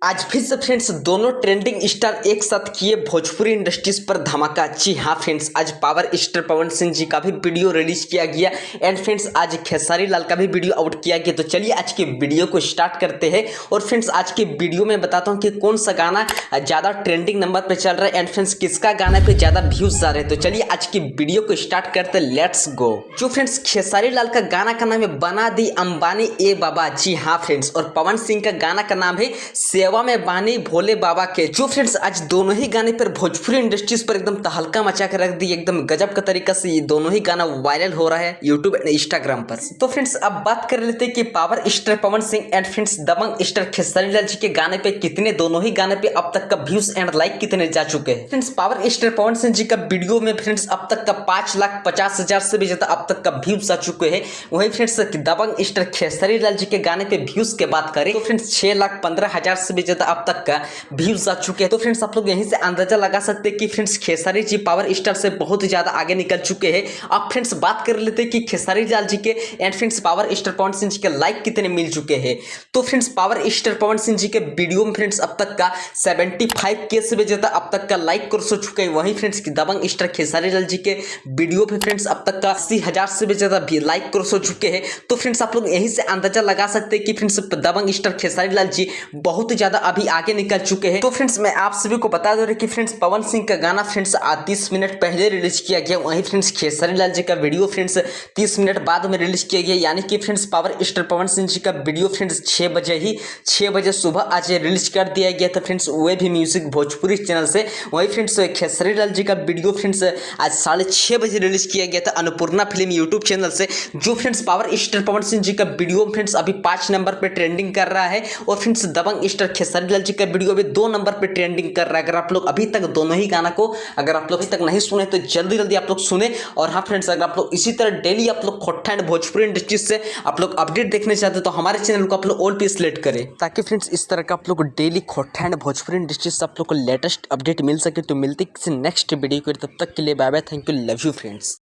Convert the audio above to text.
आज फिर से फ्रेंड्स दोनों ट्रेंडिंग स्टार एक साथ किए भोजपुरी इंडस्ट्रीज पर धमाका। जी हाँ फ्रेंड्स, आज पावर स्टार पवन सिंह जी का भी वीडियो रिलीज किया गया एंड फ्रेंड्स आज खेसारी लाल का भी वीडियो आउट किया गया। तो चलिए आज के वीडियो को स्टार्ट करते हैं और फ्रेंड्स आज के वीडियो में बताता हूँ कि कौन सा गाना ज़्यादा ट्रेंडिंग नंबर पर चल रहा है एंड फ्रेंड्स किसका गाना पे ज़्यादा व्यूज जा रहे हैं। तो चलिए आज की वीडियो को स्टार्ट करते, लेट्स गो। जो फ्रेंड्स खेसारी लाल का गाना का नाम है बना दी अंबानी ए बाबा। जी हाँ फ्रेंड्स, और पवन सिंह का गाना का नाम है सेवा में बानी भोले बाबा के। जो फ्रेंड्स आज दोनों ही गाने पर भोजपुरी इंडस्ट्रीज पर एकदम तहलका मचा कर रख दी, एकदम गजब का तरीका से ये दोनों ही गाना वायरल हो रहा है यूट्यूब एंड इंस्टाग्राम पर। तो फ्रेंड्स अब बात कर लेते हैं कि power star Pawan Singh and friends दबंग स्टार खेसारी लाल जी के गाने पे कितने, दोनों ही गाने पे अब तक का व्यूज एंड लाइक कितने जा चुके हैं। Friends power star Pawan Singh ji का वीडियो में फ्रेंड्स अब तक का 5,50,000 से भी ज्यादा अब तक का व्यूज जा चुके हैं। वही फ्रेंड्स दबंग स्टार खेसारी लाल जी के गाने पे व्यूज के बात करें तो फ्रेंड्स 6,15,000 से भी ज्यादा अब तक का व्यूज आ चुके हैं। तो फ्रेंड्स आप लोग यहीं से अंदाजा लगा सकते हैं कि friends Khesari ji power star से बहुत ज्यादा आगे निकल चुके हैं। अब फ्रेंड्स बात कर लेते हैं कि खेसारी लाल जी के and friends power star Pawan Singh ji के लाइक कितने मिल चुके हैं। तो friends power star Pawan Singh ji के वीडियो में फ्रेंड्स अब तक का 75K से भी ज्यादा अब तक का लाइक क्रॉस हो चुके हैं। वहीं फ्रेंड्स दबंग स्टार खेसारी लाल जी के वीडियो पे फ्रेंड्स अब तक का 80,000 से भी ज्यादा लाइक क्रॉस हो चुके हैं। तो फ्रेंड्स आप लोग यहीं से अंदाजा लगा सकते हैं कि फ्रेंड्स दबंग स्टार खेसारी लाल जी बहुत ज्यादा अभी आगे निकल चुके हैं। तो फ्रेंड्स मैं आप सभी को बता दे रहा कि फ्रेंड्स पवन सिंह का गाना फ्रेंड्स 30 मिनट पहले रिलीज किया गया। वहीं फ्रेंड्स खेसारी लाल जी का वीडियो फ्रेंड्स 30 मिनट बाद में रिलीज किया गया, यानी कि friends power star Pawan Singh ji का वीडियो फ्रेंड्स 6 बजे सुबह आज रिलीज कर दिया गया था फ्रेंड्स, वे भी म्यूजिक भोजपुरी चैनल से। वहीं फ्रेंड्स खेसारी लाल जी का वीडियो फ्रेंड्स आज 6:30 बजे रिलीज किया गया था अन्नपूर्णा फिल्म यूट्यूब चैनल से। जो friends power star Pawan Singh ji का वीडियो फ्रेंड्स अभी 5 नंबर पर ट्रेंडिंग कर रहा है और फ्रेंड्स दबंग स्टार खेसारी लाल जी का वीडियो अभी 2 नंबर पर ट्रेंडिंग कर रहा है। अगर आप लोग अभी तक दोनों ही गाना को अगर आप लोग अभी तक नहीं सुने तो जल्दी आप लोग सुने। और हाँ फ्रेंड्स, अगर आप लोग इसी तरह डेली आप लोग खोट्टा एंड भोजपुरी इंडस्ट्रीज से आप लोग अपडेट देखने चाहते तो हमारे चैनल को आप लोग ऑल पे सिलेक्ट करें, ताकि फ्रेंड्स इस तरह का आप लोग daily Khotta and Bhojpuri industries से आप लोग को लेटेस्ट अपडेट मिल सके। तो मिलते किसी नेक्स्ट वीडियो को, तब तक के लिए bye bye, thank you, love you friends.